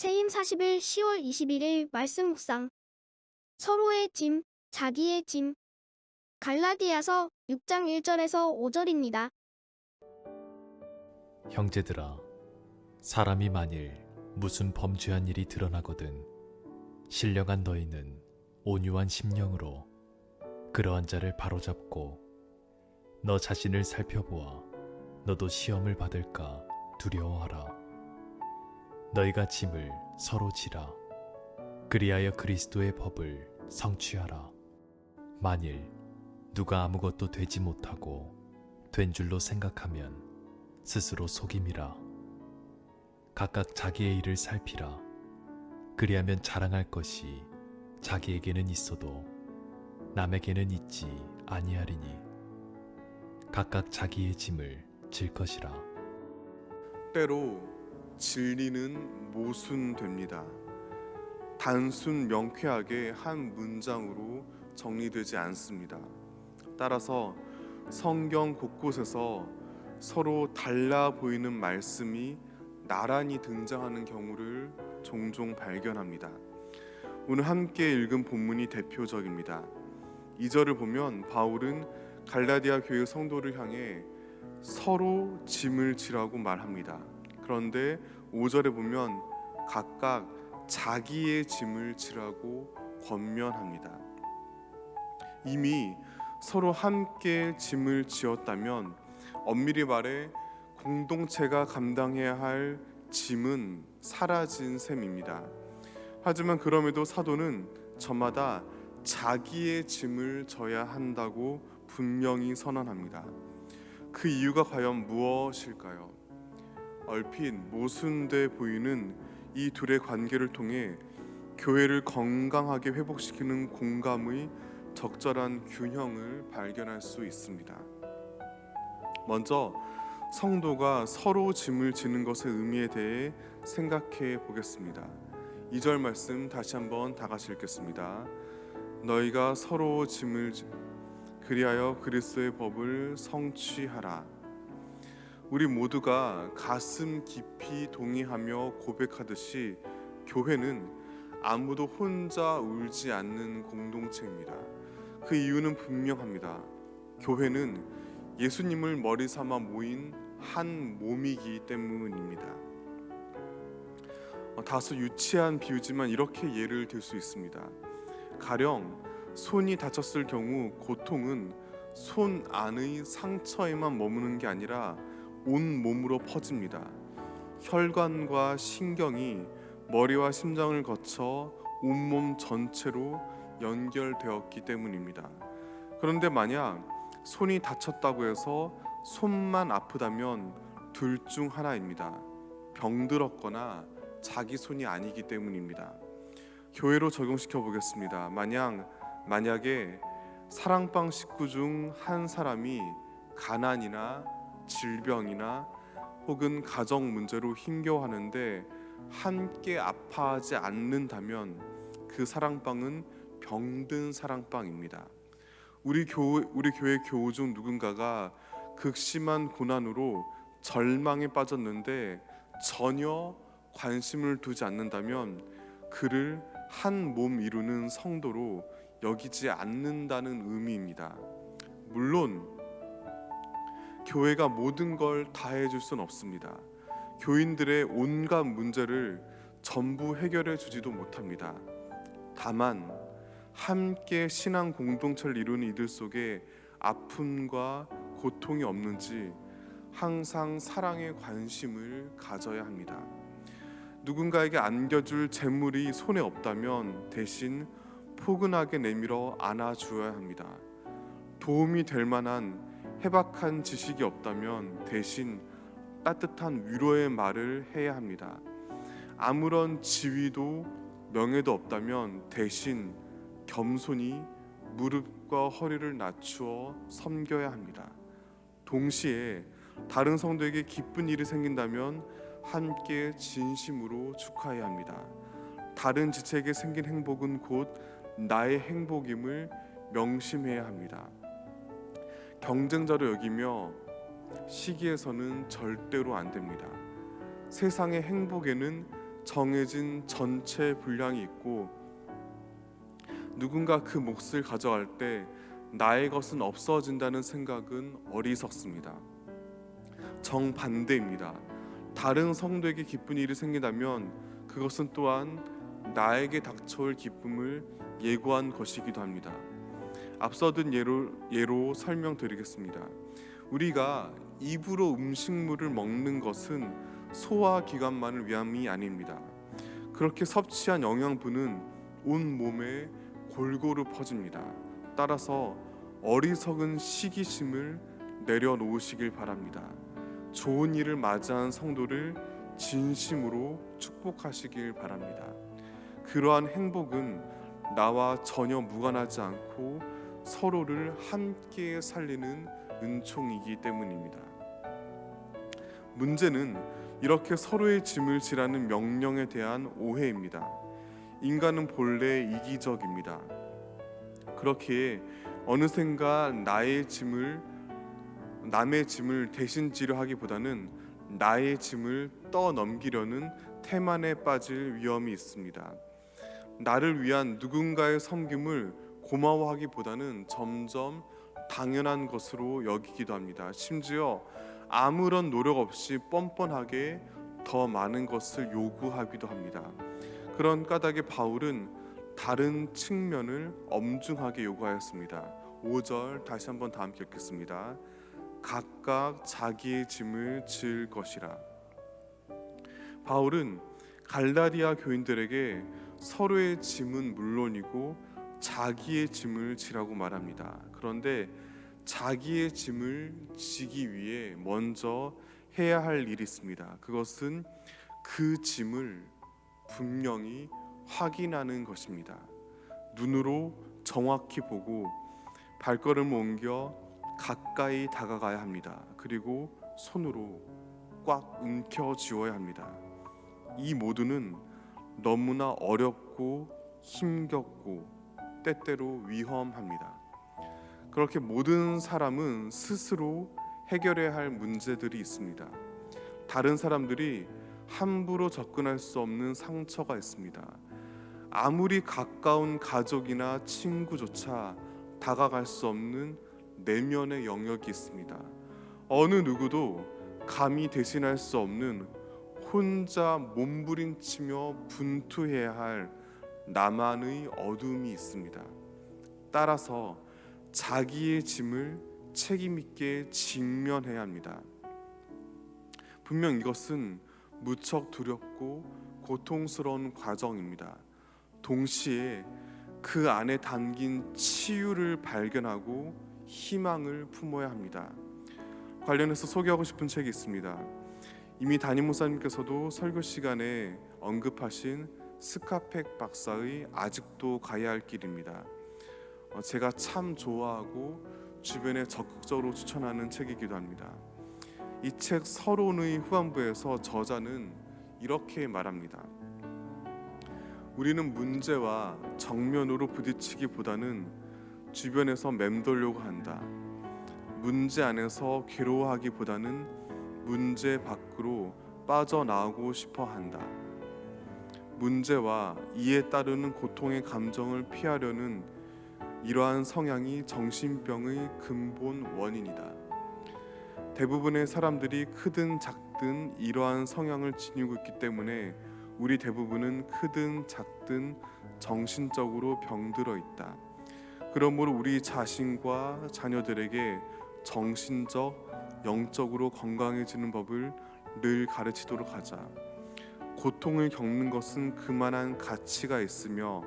새임 40일 10월 21일 말씀 묵상. 서로의 짐, 자기의 짐. 갈라디아서 6장 1절에서 5절입니다. 형제들아, 사람이 만일 무슨 범죄한 일이 드러나거든 신령한 너희는 온유한 심령으로 그러한 자를 바로잡고 너 자신을 살펴보아 너도 시험을 받을까 두려워하라. 너희가 짐을 서로 지라. 그리하여 그리스도의 법을 성취하라. 만일 누가 아무것도 되지 못하고 된 줄로 생각하면 스스로 속임이라. 각각 자기의 일을 살피라. 그리하면 자랑할 것이 자기에게는 있어도 남에게는 있지 아니하리니 각각 자기의 짐을 질 것이라. 때로 진리는 모순됩니다. 단순 명쾌하게 한 문장으로 정리되지 않습니다. 따라서 성경 곳곳에서 서로 달라 보이는 말씀이 나란히 등장하는 경우를 종종 발견합니다. 오늘 함께 읽은 본문이 대표적입니다. 2절을 보면 바울은 갈라디아 교회 성도를 향해 서로 짐을 지라고 말합니다. 그런데 5절에 보면 각각 자기의 짐을 지라고 권면합니다. 이미 서로 함께 짐을 지었다면 엄밀히 말해 공동체가 감당해야 할 짐은 사라진 셈입니다. 하지만 그럼에도 사도는 저마다 자기의 짐을 져야 한다고 분명히 선언합니다. 그 이유가 과연 무엇일까요? 얼핏 모순돼 보이는 이 둘의 관계를 통해 교회를 건강하게 회복시키는 공감의 적절한 균형을 발견할 수 있습니다. 먼저 성도가 서로 짐을 지는 것의 의미에 대해 생각해 보겠습니다. 2절 말씀 다시 한번 다 같이 읽겠습니다. 너희가 서로 짐을 그리하여 그리스도의 법을 성취하라. 우리 모두가 가슴 깊이 동의하며 고백하듯이 교회는 아무도 혼자 울지 않는 공동체입니다. 그 이유는 분명합니다. 교회는 예수님을 머리 삼아 모인 한 몸이기 때문입니다. 다소 유치한 비유지만 이렇게 예를 들 수 있습니다. 가령 손이 다쳤을 경우 고통은 손 안의 상처에만 머무는 게 아니라 온 몸으로 퍼집니다. 혈관과 신경이 머리와 심장을 거쳐 온몸 전체로 연결되었기 때문입니다. 그런데 만약 손이 다쳤다고 해서 손만 아프다면 둘 중 하나입니다. 병들었거나 자기 손이 아니기 때문입니다. 교회로 적용시켜 보겠습니다. 만약에 사랑방 식구 중 한 사람이 가난이나 질병이나 혹은 가정 문제로 힘겨워하는데 함께 아파하지 않는다면 그 사랑방은 병든 사랑방입니다. 우리 교회 교우 중 누군가가 극심한 고난으로 절망에 빠졌는데 전혀 관심을 두지 않는다면 그를 한 몸 이루는 성도로 여기지 않는다는 의미입니다. 물론 교회가 모든 걸 다 해줄 수는 없습니다. 교인들의 온갖 문제를 전부 해결해 주지도 못합니다. 다만 함께 신앙 공동체를 이루는 이들 속에 아픔과 고통이 없는지 항상 사랑에 관심을 가져야 합니다. 누군가에게 안겨줄 재물이 손에 없다면 대신 포근하게 내밀어 안아주어야 합니다. 도움이 될 만한 해박한 지식이 없다면 대신 따뜻한 위로의 말을 해야 합니다. 아무런 지위도 명예도 없다면 대신 겸손히 무릎과 허리를 낮추어 섬겨야 합니다. 동시에 다른 성도에게 기쁜 일이 생긴다면 함께 진심으로 축하해야 합니다. 다른 지체에게 생긴 행복은 곧 나의 행복임을 명심해야 합니다. 경쟁자로 여기며 시기에서는 절대로 안 됩니다. 세상의 행복에는 정해진 전체 분량이 있고 누군가 그 몫을 가져갈 때 나의 것은 없어진다는 생각은 어리석습니다. 정반대입니다. 다른 성도에게 기쁜 일이 생긴다면 그것은 또한 나에게 닥쳐올 기쁨을 예고한 것이기도 합니다. 앞서 든 예로 설명드리겠습니다. 우리가 입으로 음식물을 먹는 것은 소화기관만을 위함이 아닙니다. 그렇게 섭취한 영양분은 온 몸에 골고루 퍼집니다. 따라서 어리석은 시기심을 내려놓으시길 바랍니다. 좋은 일을 맞이한 성도를 진심으로 축복하시길 바랍니다. 그러한 행복은 나와 전혀 무관하지 않고 서로를 함께 살리는 은총이기 때문입니다. 문제는 이렇게 서로의 짐을 지라는 명령에 대한 오해입니다. 인간은 본래 이기적입니다. 그렇기에 어느샌가 남의 짐을 대신 지려 하기보다는 나의 짐을 떠넘기려는 태만에 빠질 위험이 있습니다. 나를 위한 누군가의 섬김을 고마워하기보다는 점점 당연한 것으로 여기기도 합니다. 심지어 아무런 노력 없이 뻔뻔하게 더 많은 것을 요구하기도 합니다. 그런 까닭에 바울은 다른 측면을 엄중하게 요구하였습니다. 5절 다시 한번 다 함께 읽겠습니다. 각각 자기의 짐을 질 것이라. 바울은 갈라디아 교인들에게 서로의 짐은 물론이고 자기의 짐을 지라고 말합니다. 그런데 자기의 짐을 지기 위해 먼저 해야 할 일이 있습니다. 그것은 그 짐을 분명히 확인하는 것입니다. 눈으로 정확히 보고 발걸음을 옮겨 가까이 다가가야 합니다. 그리고 손으로 꽉 움켜쥐어야 합니다. 이 모두는 너무나 어렵고 힘겹고 때때로 위험합니다. 그렇게 모든 사람은 스스로 해결해야 할 문제들이 있습니다. 다른 사람들이 함부로 접근할 수 없는 상처가 있습니다. 아무리 가까운 가족이나 친구조차 다가갈 수 없는 내면의 영역이 있습니다. 어느 누구도 감히 대신할 수 없는 혼자 몸부림치며 분투해야 할 나만의 어둠이 있습니다. 따라서 자기의 짐을 책임 있게 직면해야 합니다. 분명 이것은 무척 두렵고 고통스러운 과정입니다. 동시에 그 안에 담긴 치유를 발견하고 희망을 품어야 합니다. 관련해서 소개하고 싶은 책이 있습니다. 이미 담임 목사님께서도 설교 시간에 언급하신 스카펙 박사의 아직도 가야 할 길입니다. 제가 참 좋아하고 주변에 적극적으로 추천하는 책이기도 합니다. 이 책 서론의 후반부에서 저자는 이렇게 말합니다. 우리는 문제와 정면으로 부딪히기보다는 주변에서 맴돌려고 한다. 문제 안에서 괴로워하기보다는 문제 밖으로 빠져나오고 싶어 한다. 문제와 이에 따르는 고통의 감정을 피하려는 이러한 성향이 정신병의 근본 원인이다. 대부분의 사람들이 크든 작든 이러한 성향을 지니고 있기 때문에 우리 대부분은 크든 작든 정신적으로 병들어 있다. 그러므로 우리 자신과 자녀들에게 정신적, 영적으로 건강해지는 법을 늘 가르치도록 하자. 고통을 겪는 것은 그만한 가치가 있으며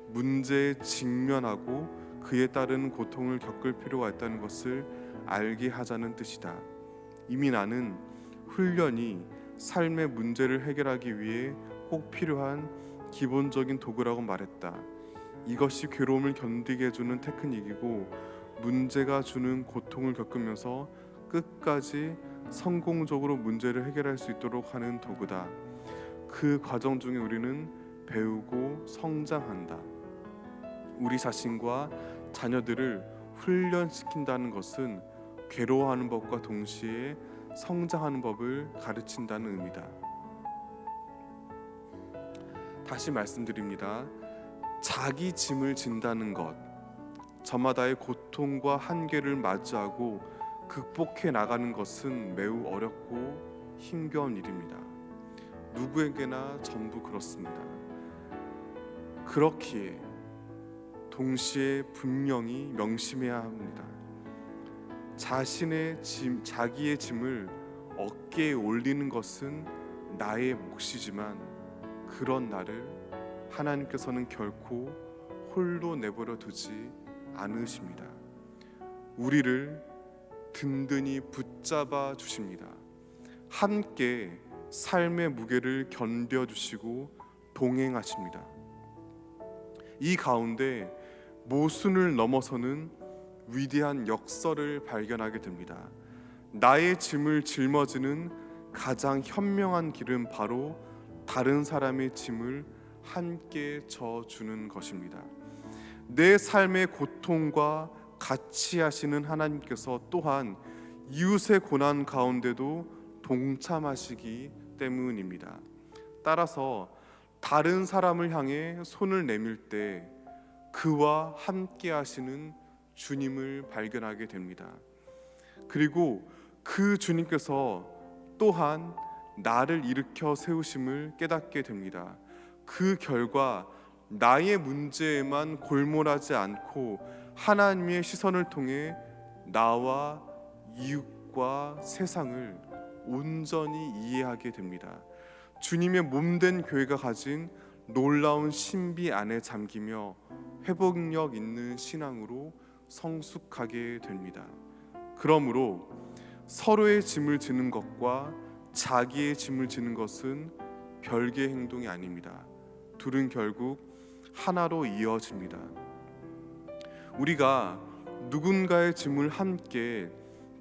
문제에 직면하고 그에 따른 고통을 겪을 필요가 있다는 것을 알게 하자는 뜻이다. 이미 나는 훈련이 삶의 문제를 해결하기 위해 꼭 필요한 기본적인 도구라고 말했다. 이것이 괴로움을 견디게 해주는 테크닉이고 문제가 주는 고통을 겪으면서 끝까지 성공적으로 문제를 해결할 수 있도록 하는 도구다. 그 과정 중에 우리는 배우고 성장한다. 우리 자신과 자녀들을 훈련시킨다는 것은 괴로워하는 법과 동시에 성장하는 법을 가르친다는 의미다. 다시 말씀드립니다. 자기 짐을 진다는 것, 저마다의 고통과 한계를 맞이하고 극복해 나가는 것은 매우 어렵고 힘겨운 일입니다. 누구에게나 전부 그렇습니다. 그렇기에 동시에 분명히 명심해야 합니다. 자신의 짐, 자기의 짐을 어깨에 올리는 것은 나의 몫이지만 그런 나를 하나님께서는 결코 홀로 내버려 두지 않으십니다. 우리를 든든히 붙잡아 주십니다. 함께 삶의 무게를 견뎌 주시고 동행하십니다. 이 가운데 모순을 넘어서는 위대한 역설을 발견하게 됩니다. 나의 짐을 짊어지는 가장 현명한 길은 바로 다른 사람의 짐을 함께 져주는 것입니다. 내 삶의 고통과 같이 하시는 하나님께서 또한 이웃의 고난 가운데도 동참하시기 때문입니다. 따라서 다른 사람을 향해 손을 내밀 때 그와 함께 하시는 주님을 발견하게 됩니다. 그리고 그 주님께서 또한 나를 일으켜 세우심을 깨닫게 됩니다. 그 결과 나의 문제에만 골몰하지 않고 하나님의 시선을 통해 나와 이웃과 세상을 온전히 이해하게 됩니다. 주님의 몸된 교회가 가진 놀라운 신비 안에 잠기며 회복력 있는 신앙으로 성숙하게 됩니다. 그러므로 서로의 짐을 지는 것과 자기의 짐을 지는 것은 별개의 행동이 아닙니다. 둘은 결국 하나로 이어집니다. 우리가 누군가의 짐을 함께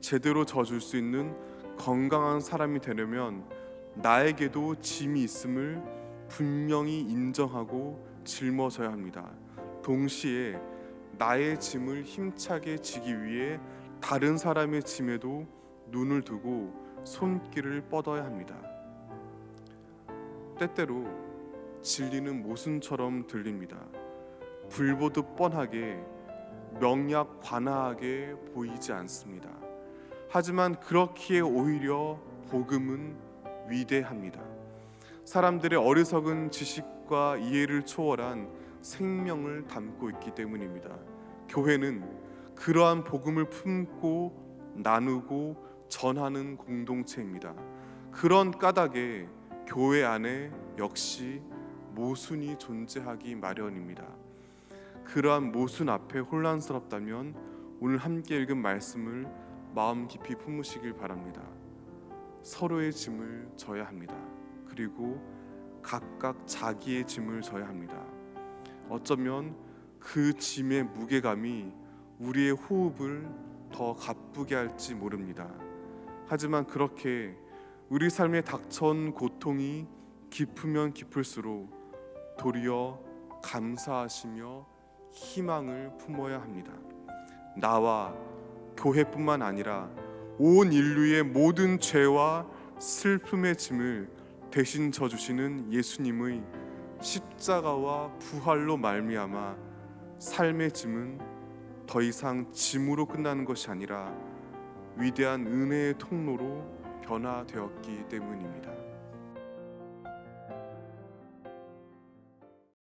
제대로 져줄 수 있는 건강한 사람이 되려면 나에게도 짐이 있음을 분명히 인정하고 짊어져야 합니다. 동시에 나의 짐을 힘차게 지기 위해 다른 사람의 짐에도 눈을 두고 손길을 뻗어야 합니다. 때때로 진리는 모순처럼 들립니다. 불보듯 뻔하게 명약 관하하게 보이지 않습니다. 하지만 그렇기에 오히려 복음은 위대합니다. 사람들의 어리석은 지식과 이해를 초월한 생명을 담고 있기 때문입니다. 교회는 그러한 복음을 품고 나누고 전하는 공동체입니다. 그런 까닭에 교회 안에 역시 모순이 존재하기 마련입니다. 그러한 모순 앞에 혼란스럽다면 오늘 함께 읽은 말씀을 마음 깊이 품으시길 바랍니다. 서로의 짐을 져야 합니다. 그리고 각각 자기의 짐을 져야 합니다. 어쩌면 그 짐의 무게감이 우리의 호흡을 더 가쁘게 할지 모릅니다. 하지만 그렇게 우리 삶에 닥쳐온 고통이 깊으면 깊을수록 도리어 감사하시며 희망을 품어야 합니다. 나와 교회뿐만 아니라 온 인류의 모든 죄와 슬픔의 짐을 대신 져주시는 예수님의 십자가와 부활로 말미암아 삶의 짐은 더 이상 짐으로 끝나는 것이 아니라 위대한 은혜의 통로로 변화되었기 때문입니다.